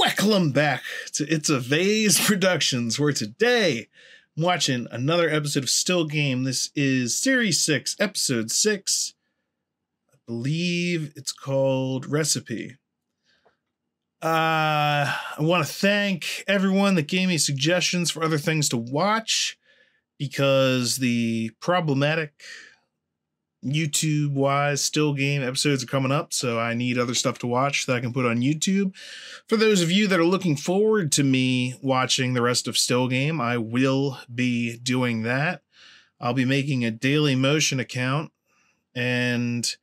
Welcome back to It's a Vase Productions, where today I'm watching another episode of Still Game. This is Series 6, Episode 6. I believe it's called Recipe. I want to thank everyone that gave me suggestions for other things to watch, because the problematic YouTube-wise Still Game episodes are coming up, so I need other stuff to watch that I can put on YouTube. For those of you that are looking forward to me watching the rest of Still Game, I will be doing that. I'll be making a Daily Motion account, and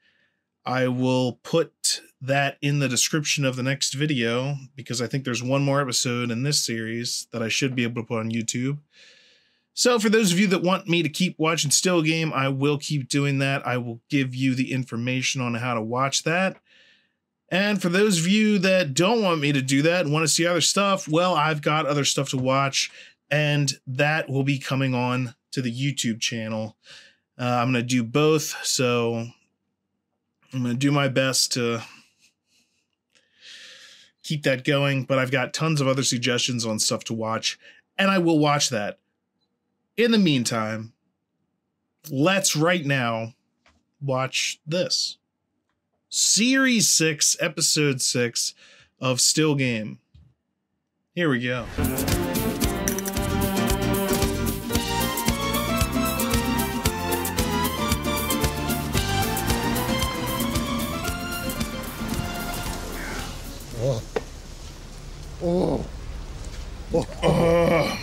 I will put that in the description of the next video, because I think there's one more episode in this series that I should be able to put on YouTube. So for those of you that want me to keep watching Still Game, I will keep doing that. I will give you the information on how to watch that. And for those of you that don't want me to do that and want to see other stuff, well, I've got other stuff to watch, and that will be coming on to the YouTube channel. I'm going to do both, so I'm going to do my best to keep that going, but I've got tons of other suggestions on stuff to watch, and I will watch that. In the meantime, let's right now watch this. Series 6, Episode 6 of Still Game. Here we go.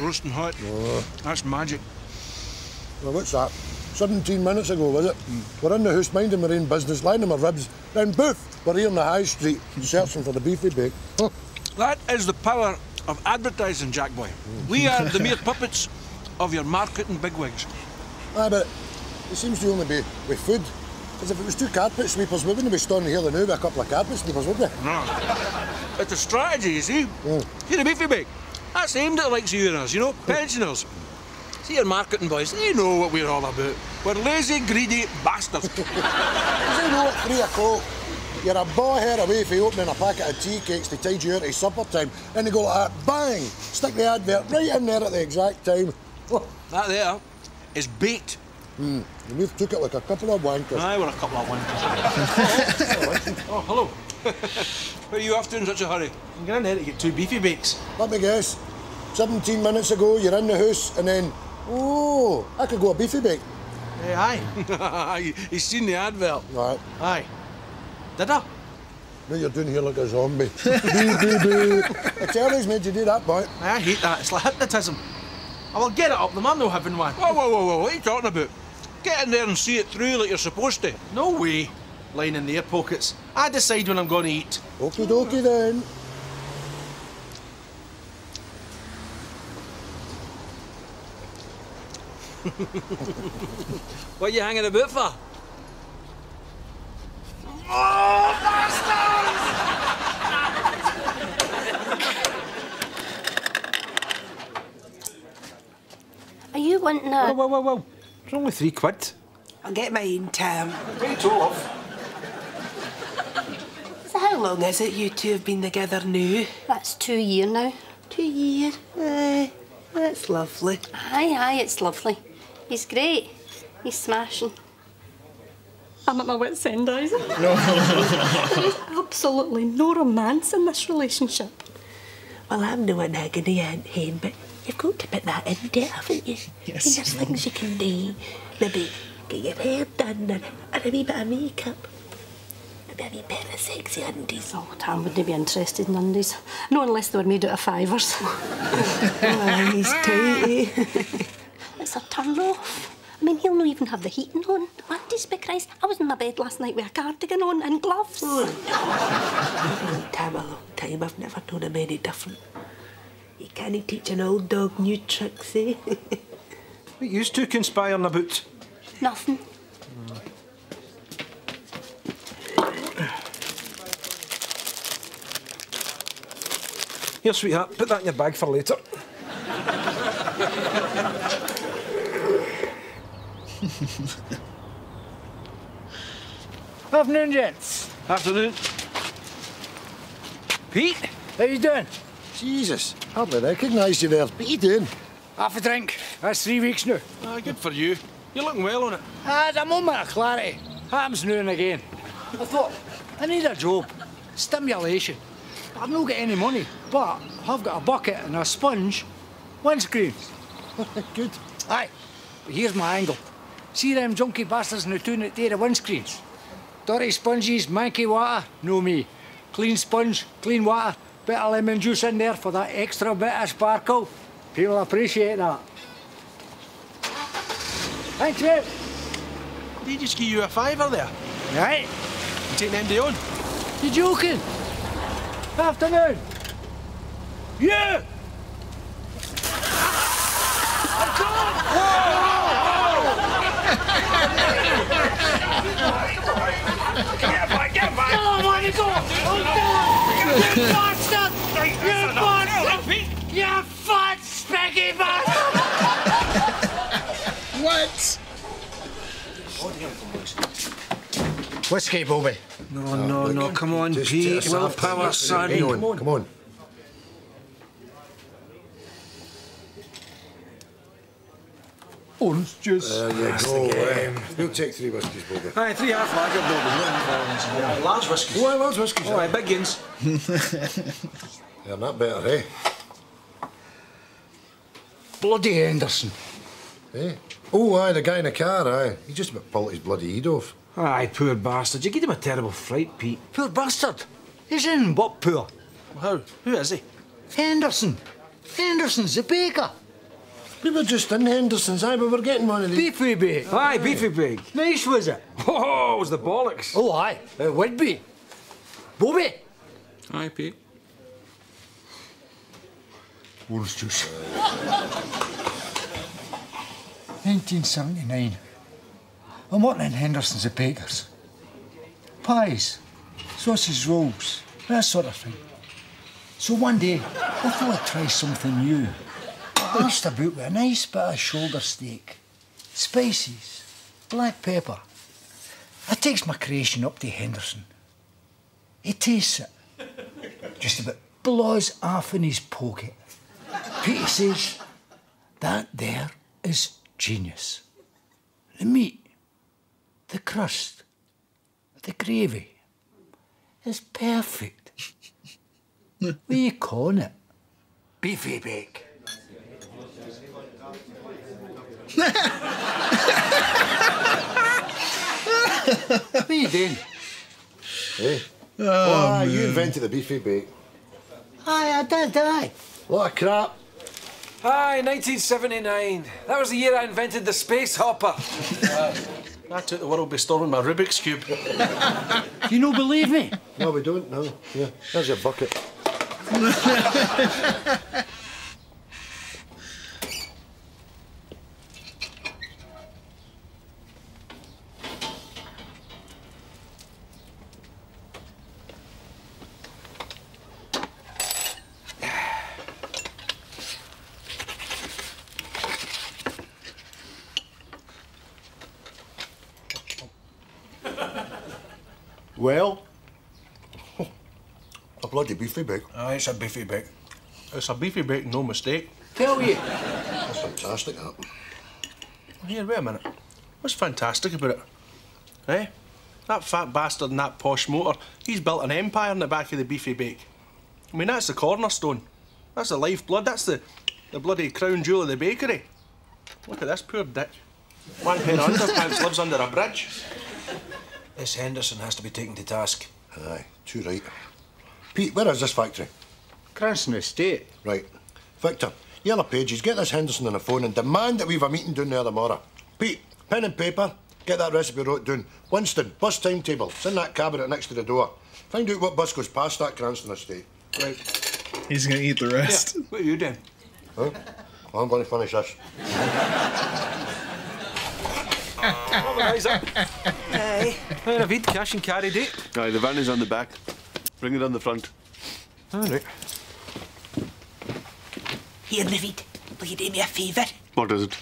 Roasting hot. That's magic. Well, what's that? 17 minutes ago, was it? We're in the house minding my own business, lining my ribs, then boof, we're here in the high street searching for the beefy bake. That is the power of advertising, Jack Boy. We are the mere puppets of your marketing bigwigs. Aye, but it seems to only be with food. Because if it was two carpet sweepers, we wouldn't be standing here now with a couple of carpet sweepers, would we? No. It's a strategy, you see. See the beefy bake? That's aimed at the likes of you and us, you know, pensioners. See your marketing boys, they know what we're all about. We're lazy, greedy bastards. Does he know at 3 o'clock you're a ball hair away from opening a packet of tea cakes to tide you out of supper time, and they go like that, bang, stick the advert right in there at the exact time. That there is bait. And we've took it like a couple of wankers. Aye, we're a couple of wankers. Oh, hello. Where are you off to in such a hurry? I'm going in there to get 2 beefy bakes. Let me guess. 17 minutes ago, you're in the house, and then, oh, I could go a beefy bake. Aye. He's seen the advert. Right. Aye. Did I? Now you're doing here like a zombie. Boo. The telly's made you do that, boy. I hate that. It's like hypnotism. I will get it up them. I'm not having one. Whoa. What are you talking about? Get in there and see it through like you're supposed to. No way. Lying in their pockets. I decide when I'm going to eat. Okie dokie then. What are you hanging about for? Are you wanting a... Whoa. It's only £3. I'll get mine, Tam. Very tough. So how long is it you two have been together now? That's 2 years now. 2 years? Aye, that's lovely. Aye, it's lovely. He's great. He's smashing. I'm at my wit's end, Isaac. There's absolutely no romance in this relationship. Well, I'm no an agony Aunt Hen, but you've got to put that into it, haven't you? Yes. And there's things you can do. Maybe get your hair done and a wee bit of makeup. Maybe a wee pair of sexy undies. Oh, Tam wouldn't be interested in undies. No, unless they were made out of fivers. Oh, he's tight, eh? It's a turn off. I mean, he'll not even have the heating on. Undies, by Christ. I was in my bed last night with a cardigan on and gloves. Tam, a long time. I've never known him any different. You can't teach an old dog new tricks, eh? What you two conspiring about? Nothing. Here, sweetheart, put that in your bag for later. Afternoon, gents. Afternoon. Pete, How you doing? Jesus, hardly recognised you there. What are you doing? Half a drink. That's 3 weeks now. Good for you. You're looking well on it. It's a moment of clarity. Happens now and again. I thought, I need a job. Stimulation. I've not got any money, but I've got a bucket and a sponge. Windscreen. Good. Aye, but here's my angle. See them junkie bastards in the town that tear the windscreens? Dirty sponges, manky water, no me. Clean sponge, clean water, bit of lemon juice in there for that extra bit of sparkle. People appreciate that. Thanks, mate. Did he just give you a fiver there? Right. You take them day on? You joking? Afternoon. You! Get back! Come on, you go! You bastard! You bastard! You fat, specky bastard! What? Whiskey, Bobby. No, come on, Pete. Willpower, son. Come on. Orange juice. There you go. We'll take 3 whiskies, Bobby. Aye, 3 half lager, Bobby. Large whiskies. Oh, large whiskies. Oh, aye, big guns. They're not better, eh? Bloody Henderson. Eh? Oh, aye, the guy in the car, aye. He just about pulled his bloody head off. Aye, poor bastard. You gave him a terrible fright, Pete. Poor bastard. He's in but poor. How? Who is he? Henderson. Henderson's the baker. We were just in Henderson's, aye, but we're getting one of these. Beefy bake. Aye, beefy big. Nice, was it? Oh, it was the bollocks. Oh, aye. It would be. Bobby. Aye, Pete. Orange juice. 1979. I'm working in Henderson's at Bakers. Pies, sausage rolls, that sort of thing. So one day, I thought I'd try something new. I asked about with a nice bit of shoulder steak, spices, black pepper. I takes my creation up to Henderson. He tastes it. Just about blows off in his pocket. Peter says, that there is genius. The meat, the crust, the gravy is perfect. What are you calling it? Beefy bake. What are you doing? Eh? Oh, you invented the beefy bake. Aye, I did, aye. What a crap. Aye, 1979. That was the year I invented the space hopper. I took the world by storm with my Rubik's Cube. You don't believe me? No, we don't, no. Yeah, there's your bucket. Well, a bloody beefy bake. Aye, it's a beefy bake. It's a beefy bake, no mistake. Tell you. That's fantastic, that. Here, wait a minute. What's fantastic about it? Eh? That fat bastard in that posh motor, he's built an empire in the back of the beefy bake. I mean, that's the cornerstone. That's the lifeblood. That's the bloody crown jewel of the bakery. Look at this poor dick. One pair of underpants lives under a bridge. This Henderson has to be taken to task. Aye, too right. Pete, where is this factory? Cranston Estate. Right. Victor, Yellow Pages, get this Henderson on the phone and demand that we've a meeting down there tomorrow. Pete, pen and paper, get that recipe wrote down. Winston, bus timetable, it's in that cabinet next to the door. Find out what bus goes past that Cranston Estate. Right. He's gonna eat the rest. Yeah, what are you doing? Huh? Well, I'm going to finish this. Aye. David, cash and carry date. Aye, the van is on the back. Bring it on the front. All right. Here, David, will you do me a favour? What is it?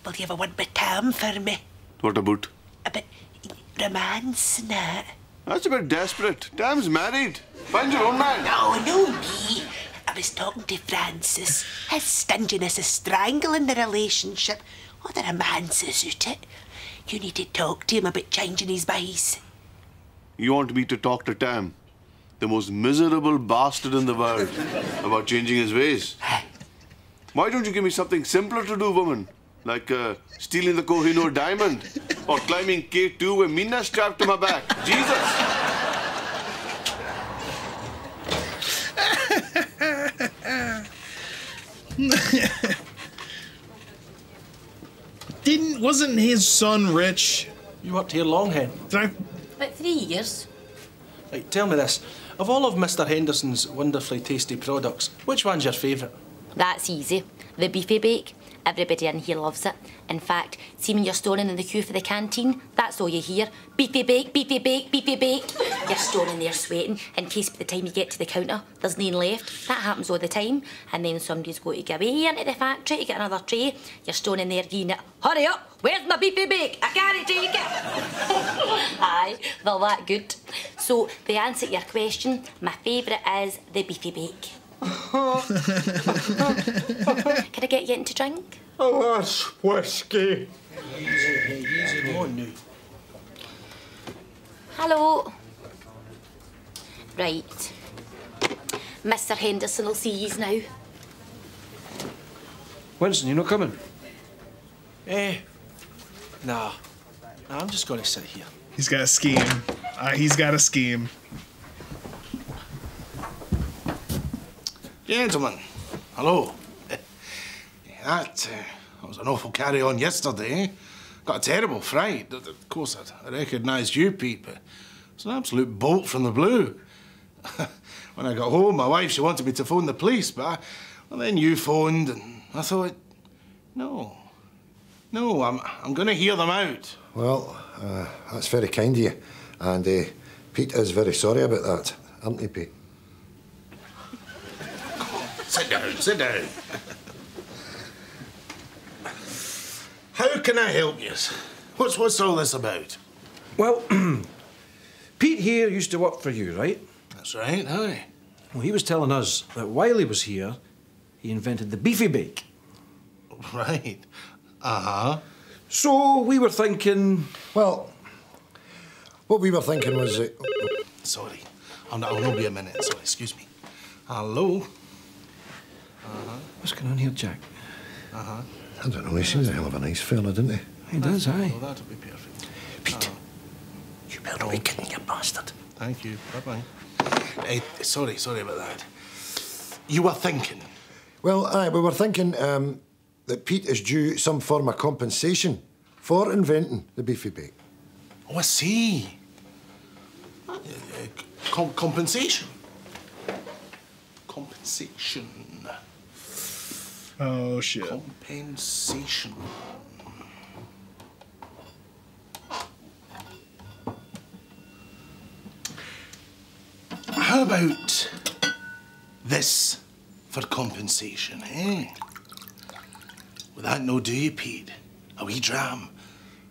Will you have a word with Tam for me? What about? A bit romance and that. That's a bit desperate. Dam's married. Find your own man. No, me. A was talking to Francis. His stinginess is strangling the relationship. Whether a man says it, you need to talk to him about changing his ways. You want me to talk to Tam, the most miserable bastard in the world, about changing his ways? Why don't you give me something simpler to do, woman? Like stealing the Kohinoor diamond or climbing K2 with Meena strapped to my back. Jesus! Wasn't his son rich? You worked here long, Hen? Did About 3 years. Right, tell me this. Of all of Mr. Henderson's wonderfully tasty products, which one's your favourite? That's easy. The beefy bake. Everybody in here loves it. In fact, see when you're stoning in the queue for the canteen, that's all you hear. Beefy bake, beefy bake, beefy bake. You're stoning there sweating in case by the time you get to the counter, there's none left. That happens all the time. And then somebody's got to go away into the factory to get another tray. You're stoning there doing it. Hurry up, where's my beefy bake? I can't take it. Aye, they're that good. So, the answer to your question, my favourite is the beefy bake. Can I get you into drink? Oh, that's whiskey. Easy, go on now. Hello. Right. Mr. Henderson will see yous now. Winston, you not coming? Nah, I'm just going to sit here. He's got a scheme. He's got a scheme. Gentlemen, hello. That was an awful carry-on yesterday, eh? Got a terrible fright. Of course, I recognised you, Pete, but it's an absolute bolt from the blue. When I got home, my wife, she wanted me to phone the police, but then you phoned, and I thought, no, I'm going to hear them out. Well, that's very kind of you. And Pete is very sorry about that, aren't he, Pete? Sit down. How can I help you? What's all this about? Well, Pete here used to work for you, right? That's right, aye. Well, he was telling us that while he was here, he invented the beefy bake. Right. Uh-huh. So we were thinking... Well, what we were thinking was... Sorry. I'll not be a minute. Sorry, excuse me. Hello? What's going on here, Jack? I don't know, he seems a hell of a nice fella, didn't he? He does, aye. Oh, that'll be perfect. Pete, you better awaken, you bastard. Thank you. Bye-bye. Sorry about that. You were thinking? Well, aye, we were thinking that Pete is due some form of compensation for inventing the beefy bake. Oh, I see. Compensation. Compensation. Oh, shit. Compensation. How about this for compensation, eh? Would that no do you, Pete? A wee dram.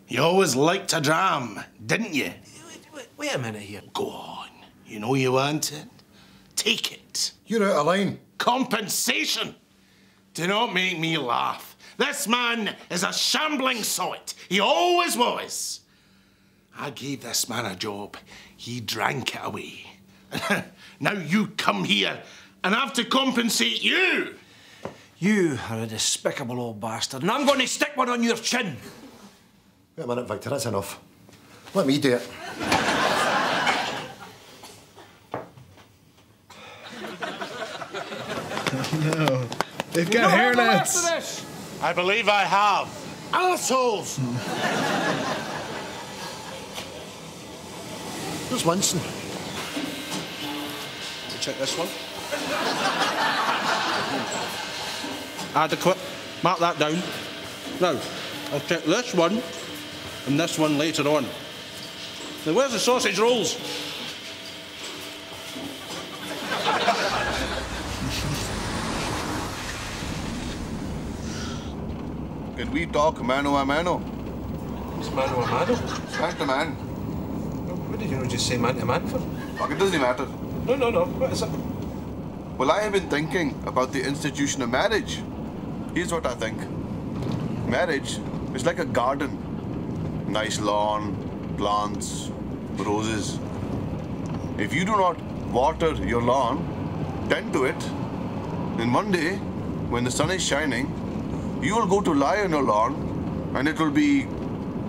You always liked a dram, didn't you? Wait a minute here. Go on. You know you want it. Take it. You're out of line. Compensation! Do not make me laugh. This man is a shambling sot. He always was. I gave this man a job. He drank it away. Now you come here and have to compensate you. You are a despicable old bastard, and I'm going to stick one on your chin. Wait a minute, Victor, that's enough. Let me do it. No. They've got hairnets. I believe I have. Assholes! Where's Winston? Check this one. Adequate. Mark that down. Now, I'll check this one and this one later on. Now, where's the sausage rolls? Can we talk mano a mano? It's mano a mano. Man to man. What did you just say man to man for? Fuck, it doesn't matter. No. What is it? Well, I have been thinking about the institution of marriage. Here's what I think. Marriage is like a garden. Nice lawn, plants, roses. If you do not water your lawn, tend to it, then one day, when the sun is shining, you will go to lie on your lawn and it will be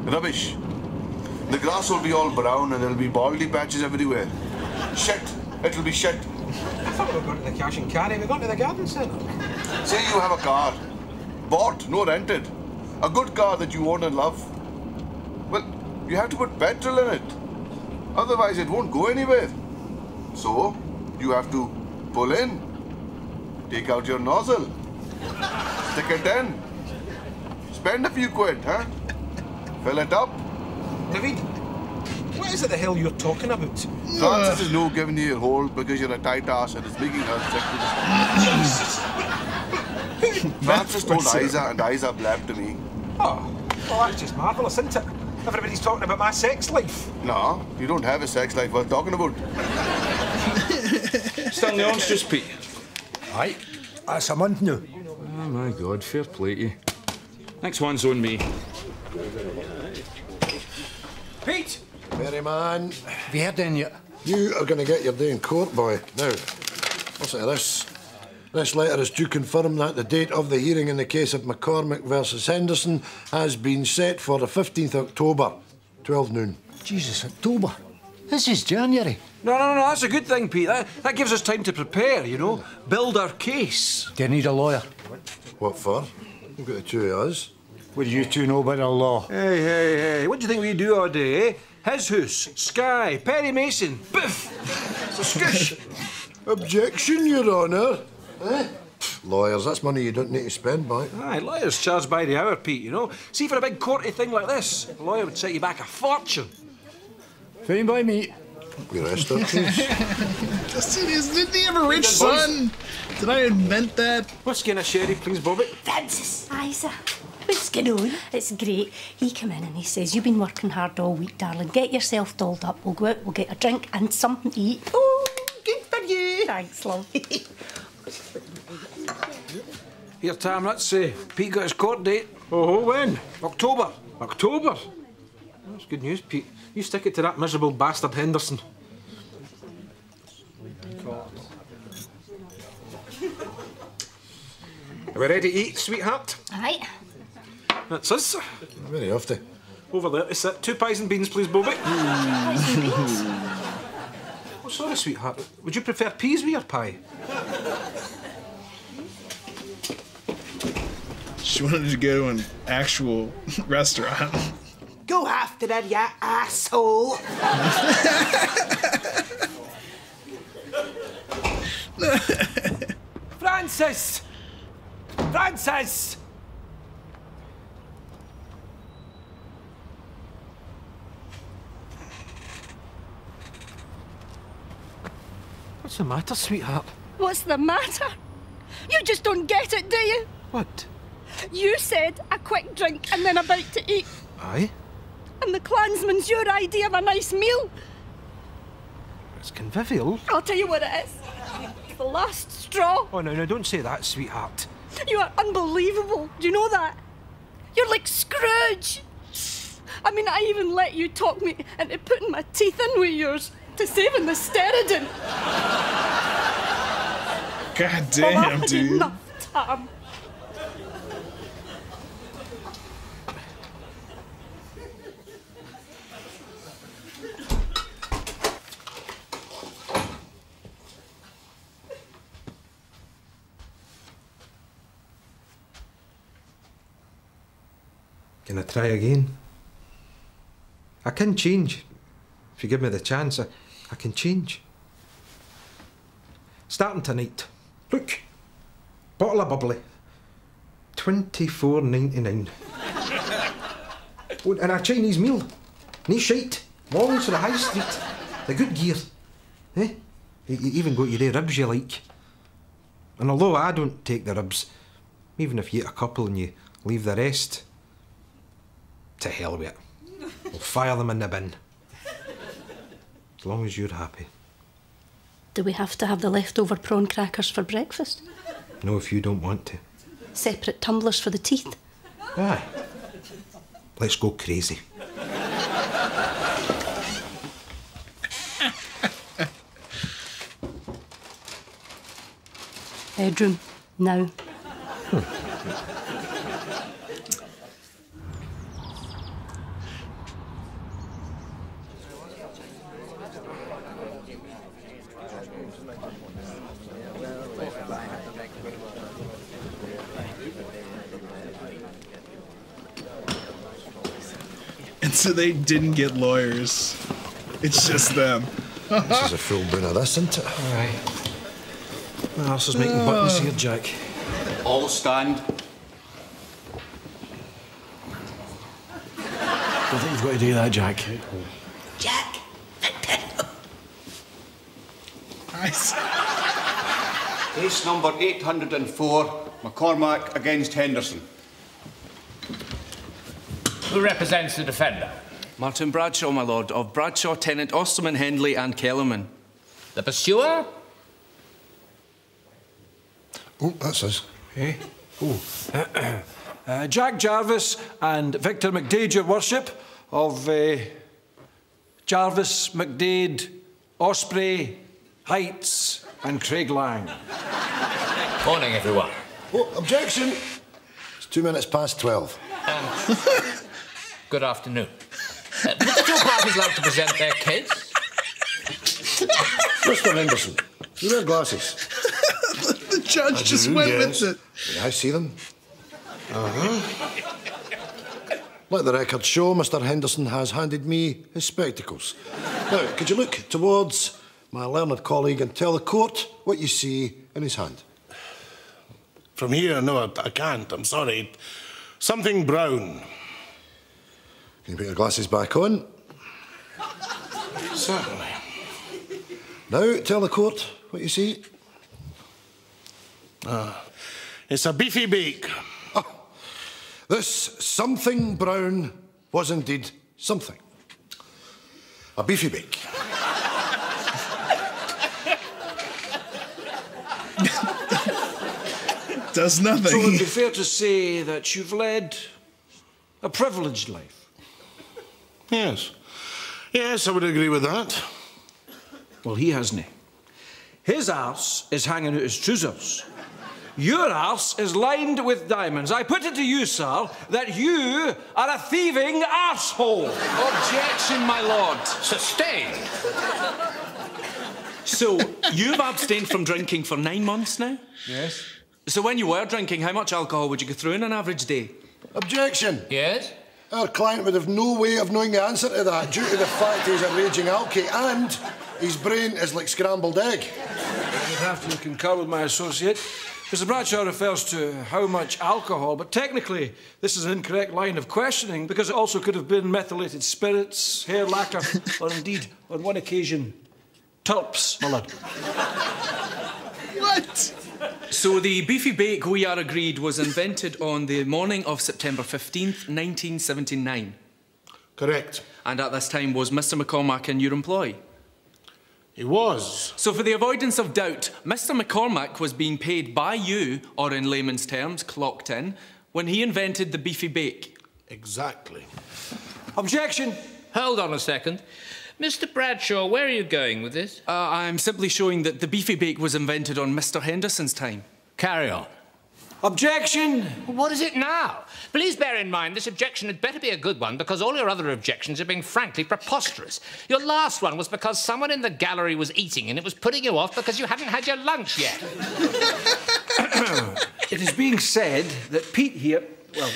rubbish. The grass will be all brown and there will be baldy patches everywhere. Shit. It will be shit. I thought we were going to the cash and carry. We're going to the garden centre. Say you have a car. Bought, no rented. A good car that you own and love. Well, you have to put petrol in it. Otherwise, it won't go anywhere. So, you have to pull in. Take out your nozzle. Stick it in. Spend a few quid, huh? Fill it up. David, what is it the hell you're talking about? Francis is no giving you a hold because you're a tight ass and it's making her sick. Francis told Isa and Isa blabbed to me. Oh, well, that's just marvellous, isn't it? Everybody's talking about my sex life. No, you don't have a sex life worth talking about. Still in the orange juice, Pete? Aye, that's a month now. Oh my God, fair play to you. Next one's on me. Pete! Merry man. Have you heard any yet? You are going to get your day in court, boy. Now, listen to this. This letter is to confirm that the date of the hearing in the case of McCormick versus Henderson has been set for the 15th October, 12 noon. Jesus, October. This is January. No, that's a good thing, Pete. That gives us time to prepare, you know, build our case. Do you need a lawyer? What for? We've got the two of us. What do you two know about the law? Hey, what do you think we do all day, eh? His House, Skye, Perry Mason, Biff! So scoosh! Objection, Your Honour. Eh? Lawyers, that's money you don't need to spend, boy. Aye, lawyers charge by the hour, Pete, you know. See, for a big courty thing like this, a lawyer would set you back a fortune. Fine by me. We rest our case. Didn't he have a rich son? Did I invent that? Whiskey and a sherry, please, Bobby. Francis, Isa, what's going on? it's great. He come in and he says, you've been working hard all week, darling. Get yourself dolled up. We'll go out, we'll get a drink and something to eat. Oh, good for you. Thanks, love. Here, Tam, let's Pete got his court date. Oh, when? October. October? That's good news, Pete. You stick it to that miserable bastard Henderson. Are we ready to eat, sweetheart? Aye. That's us. Very often. Over there to sit. 2 pies and beans, please, Bobby. Pies and beans. Oh, sorry, sweetheart. Would you prefer peas with your pie? She wanted to go to an actual restaurant. Go after her, you asshole. Francis! Francis! What's the matter, sweetheart? What's the matter? You just don't get it, do you? What? You said a quick drink and then a bite to eat. Aye? And the Klansman's your idea of a nice meal. It's convivial. I'll tell you what it is. It's the last straw. Oh, no, don't say that, sweetheart. You are unbelievable. Do you know that? You're like Scrooge. I mean, I even let you talk me into putting my teeth in with yours to saving the Steradin. God Well, I damn, had dude. enough time. Can I try again? I can change. If you give me the chance, I can change. Starting tonight. Look. Bottle of bubbly. $24.99. Oh, and a Chinese meal. No shite. Mornings to the high street. The good gear. Eh? You even got your ribs you like. And although I don't take the ribs, even if you eat a couple and you leave the rest, to hell with it. We'll fire them in the bin. As long as you're happy. Do we have to have the leftover prawn crackers for breakfast? No, if you don't want to. Separate tumblers for the teeth? Aye. Let's go crazy. Bedroom, now. And so they didn't get lawyers. It's just them. This is a full boon of this, isn't it? All right. What else is making buttons here, Jack? All stand. Don't think you've got to do that, Jack. Jack. Nice. Case number 804, McCormack against Henderson. Who represents the defender? Martin Bradshaw, my lord, of Bradshaw, Tennant, Osterman, Hendley and Kellerman. The pursuer? Oh, that's us. Eh? Oh. Jack Jarvis and Victor McDade, your worship, of Jarvis, McDade, Osprey, Heights and Craig Lang. Morning, everyone. Oh, objection! It's 2 minutes past 12. Good afternoon. Would the two parties like to present their case? Mr. Henderson, you wear glasses. The judge just went with it. Yeah, I see them. Let the record show Mr. Henderson has handed me his spectacles. Now, could you look towards my learned colleague and tell the court what you see in his hand? From here, no, I can't. I'm sorry. Something brown. Can you put your glasses back on? Certainly. Now, tell the court what you see. It's a beefy bake. Oh, this something brown was indeed something. A beefy bake. Does nothing. So it would be fair to say that you've led a privileged life. Yes. Yes, I would agree with that. Well, he hasn't. His arse is hanging out his trousers. Your arse is lined with diamonds. I put it to you, sir, that you are a thieving arsehole. Objection, my lord. Sustained. So, you've abstained from drinking for 9 months now? Yes. So when you were drinking, how much alcohol would you go through in an average day? Objection! Yes? Our client would have no way of knowing the answer to that due to the fact he's a raging alky and his brain is like scrambled egg. I would have to concur with my associate. Mr. Bradshaw refers to how much alcohol, but technically this is an incorrect line of questioning because it also could have been methylated spirits, hair lacquer, or indeed, on one occasion, turps, my lord. What? So the beefy bake, we are agreed, was invented on the morning of September 15th, 1979. Correct. And at this time was Mr. McCormack in your employ? He was. So for the avoidance of doubt, Mr. McCormack was being paid by you, or in layman's terms, clocked in, when he invented the beefy bake. Exactly. Objection! Hold on a second. Mr. Bradshaw, where are you going with this? I'm simply showing that the beefy bake was invented on Mr. Henderson's time. Carry on. Objection! What is it now? Please bear in mind this objection had better be a good one because all your other objections are being frankly preposterous. Your last one was because someone in the gallery was eating and it was putting you off because you hadn't had your lunch yet. It is being said that Pete here, well,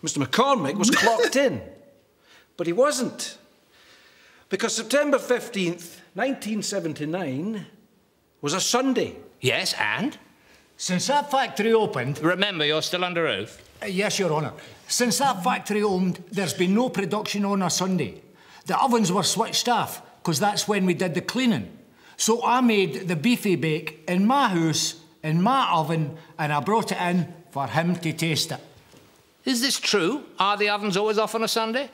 Mr. McCormick was clocked in. But he wasn't. Because September 15th, 1979 was a Sunday. Yes, and? Since that factory opened... Remember, you're still under oath. Yes, Your Honour. Since that factory opened, there's been no production on a Sunday. The ovens were switched off, because that's when we did the cleaning. So I made the beefy bake in my house, in my oven, and I brought it in for him to taste it. Is this true? Are the ovens always off on a Sunday?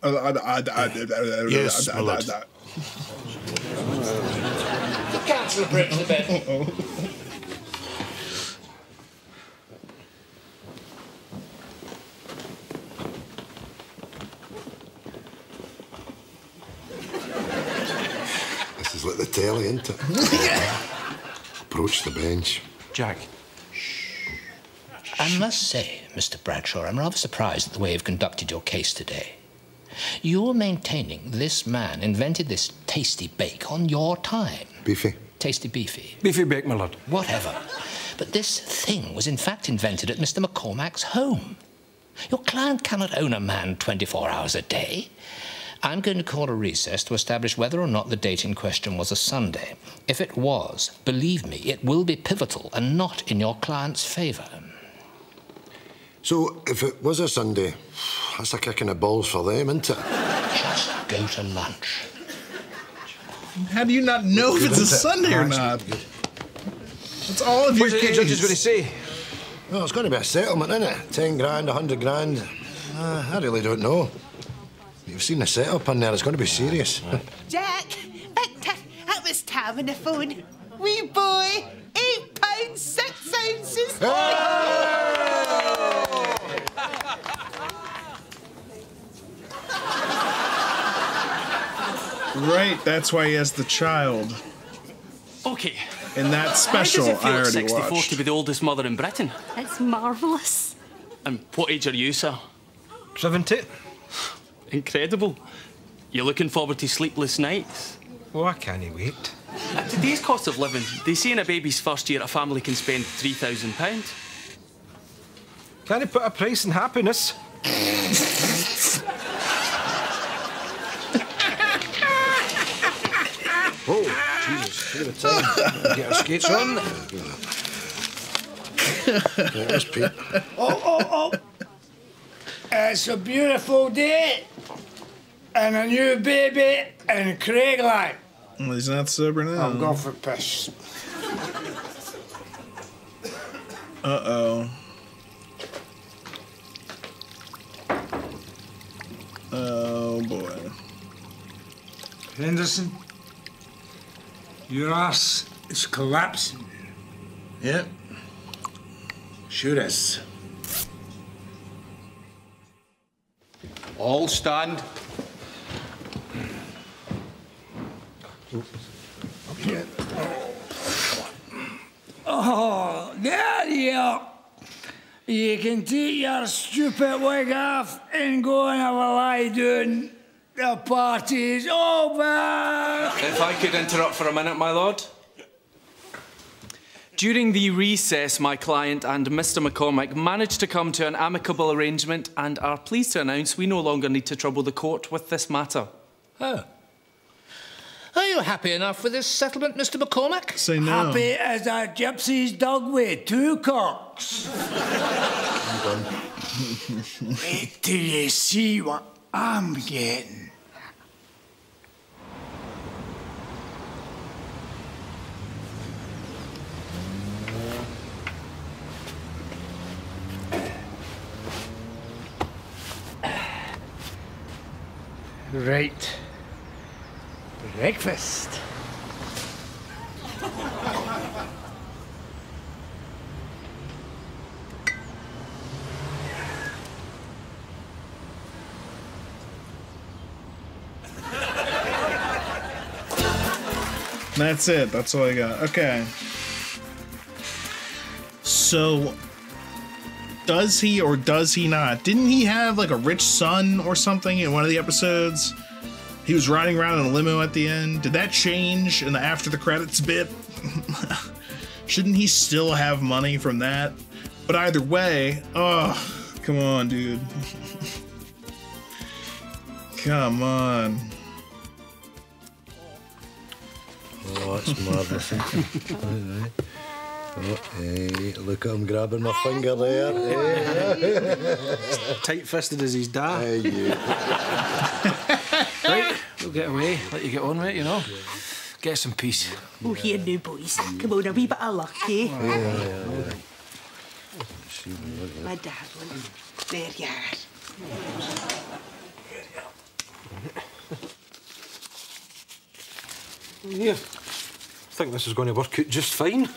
Yes, my lord. cancel the break to the bed. This is like the telly, isn't it? Approach the bench. Jack. I must say, Mr. Bradshaw, I'm rather surprised at the way you've conducted your case today. You're maintaining this man invented this tasty bake on your time. Beefy. Tasty beefy. Beefy bake, my lord. Whatever. But this thing was in fact invented at Mr. McCormack's home. Your client cannot own a man 24 hours a day. I'm going to call a recess to establish whether or not the date in question was a Sunday. If it was, believe me, it will be pivotal and not in your client's favour. So, if it was a Sunday, that's a kick in the balls for them, isn't it? Just go to lunch. How do you not know if it's a Sunday or not? That's all of your case. What's the judge going to say? Well, it's going to be a settlement, isn't it? 10 grand, 100 grand. I really don't know. You've seen the setup in there. It's going to be serious. Jack, Victor, that was Tam on the phone. Wee boy, £8, 6 ounces. Right, that's why he has the child. OK. In that special, How does it feel I at already 64 watched. to be the oldest mother in Britain? It's marvellous. And what age are you, sir? 70. Incredible. You're looking forward to sleepless nights? Oh, I can't wait. At today's cost of living, they say in a baby's first year a family can spend £3,000. Can you put a price in happiness? Oh, Jesus, look at the time. Get our skates on. There's Pete. Oh. It's a beautiful day. And a new baby in Craiglang. Well, he's not sober now. I'm going for piss. Uh-oh. Oh, boy. Henderson, your ass is collapsing. Yeah. Sure is. All stand. Oh, there you are. You can take your stupid wig off and go and have a lie down. The party's over. If I could interrupt for a minute, my lord. During the recess, my client and Mr. McCormack managed to come to an amicable arrangement and are pleased to announce we no longer need to trouble the court with this matter. Oh. Are you happy enough with this settlement, Mr. McCormack? Say no. Happy as a gypsy's dog with 2 cocks. Wait till you see what I'm getting. Right. Breakfast. That's it. That's all I got. Okay. So, does he or does he not? Didn't he have like a rich son or something in one of the episodes? He was riding around in a limo at the end. Did that change in the after the credits bit? Shouldn't he still have money from that? But either way, oh, come on, dude. Come on. Oh, it's marvellous. Oh, hey, look at him grabbing my finger there. Hey. Tight-fisted as his dad. Hey, you. Right, we'll get away. Let you get on with it, you know. Get some peace. Oh, here now, boys. Come on, a wee bit of luck, eh? Yeah. My darling. There you are. Here. think this is going to work out just fine.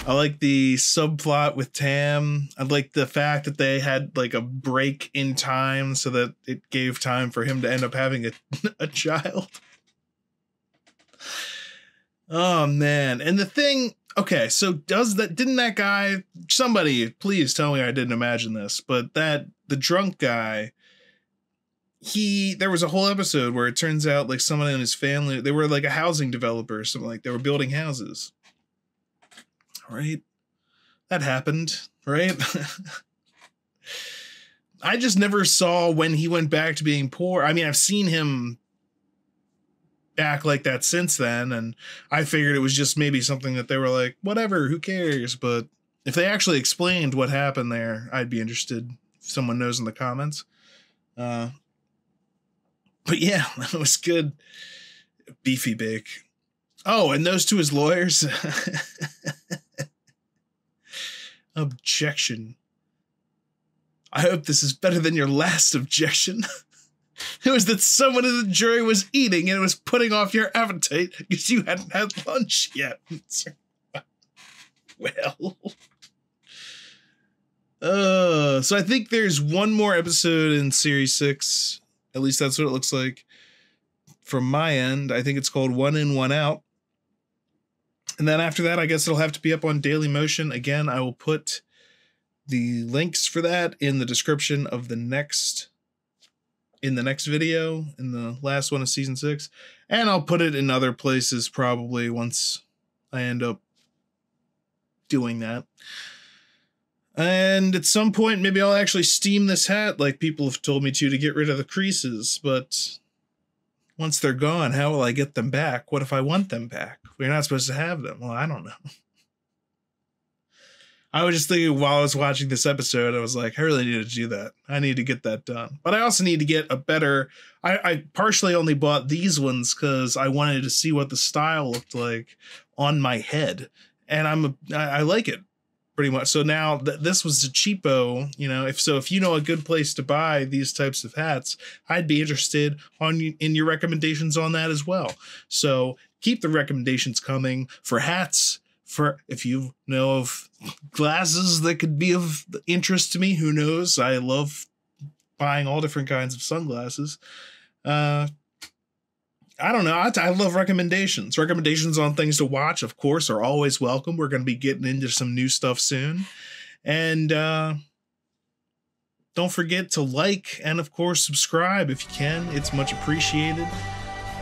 I like the subplot with Tam. I like the fact that they had like a break in time so that it gave time for him to end up having a child. Oh man. And the thing, okay, so didn't that guy, somebody please tell me I didn't imagine this, but the drunk guy, there was a whole episode where it turns out like someone in his family, they were like a housing developer or something, like they were building houses. Right? That happened, right? I just never saw when he went back to being poor. I mean, I've seen him act like that since then, and I figured it was just maybe something that they were like, whatever, who cares? But if they actually explained what happened there, I'd be interested if someone knows in the comments. But yeah, that was good. Beefy Bake. Oh, and those two as lawyers. Objection. I hope this is better than your last objection. It was that someone in the jury was eating and it was putting off your appetite because you hadn't had lunch yet. Well. So I think there's one more episode in Series 6. At least that's what it looks like from my end. I think it's called One In, One Out. And then after that, I guess it'll have to be up on Daily Motion. Again, I will put the links for that in the description of the next video, in the last one of season 6. And I'll put it in other places probably once I end up doing that. And at some point, maybe I'll actually steam this hat like people have told me to get rid of the creases. But once they're gone, how will I get them back? What if I want them back? We're not supposed to have them. Well, I don't know. I was just thinking while I was watching this episode, I was like, I really need to do that. I need to get that done. But I also need to get a better... I partially only bought these ones because I wanted to see what the style looked like on my head. And I like it pretty much. So now this was a cheapo, you know, if you know a good place to buy these types of hats, I'd be interested in your recommendations on that as well. So keep the recommendations coming for hats. For if you know of glasses that could be of interest to me, who knows? I love buying all different kinds of sunglasses. I don't know. I love recommendations. Recommendations on things to watch, of course, are always welcome. We're going to be getting into some new stuff soon. And don't forget to like and, of course, subscribe if you can. It's much appreciated.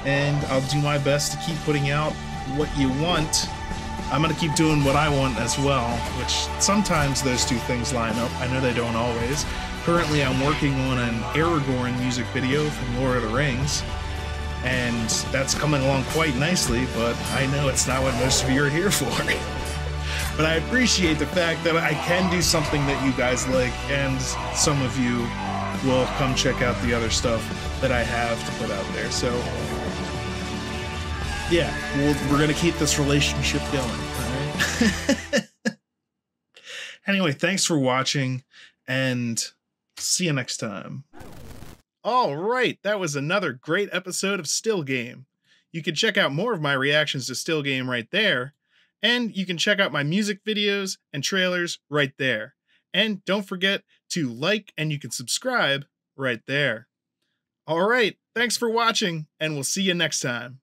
And I'll do my best to keep putting out what you want. I'm going to keep doing what I want as well, which sometimes those two things line up. I know they don't always. Currently, I'm working on an Aragorn music video from Lord of the Rings, and that's coming along quite nicely, but I know it's not what most of you are here for. But I appreciate the fact that I can do something that you guys like, and some of you will come check out the other stuff that I have to put out there. So yeah, we're going to keep this relationship going. All right? Anyway, thanks for watching, and see you next time. All right, that was another great episode of Still Game. You can check out more of my reactions to Still Game right there, and you can check out my music videos and trailers right there. And don't forget to like and you can subscribe right there. All right, thanks for watching, and we'll see you next time.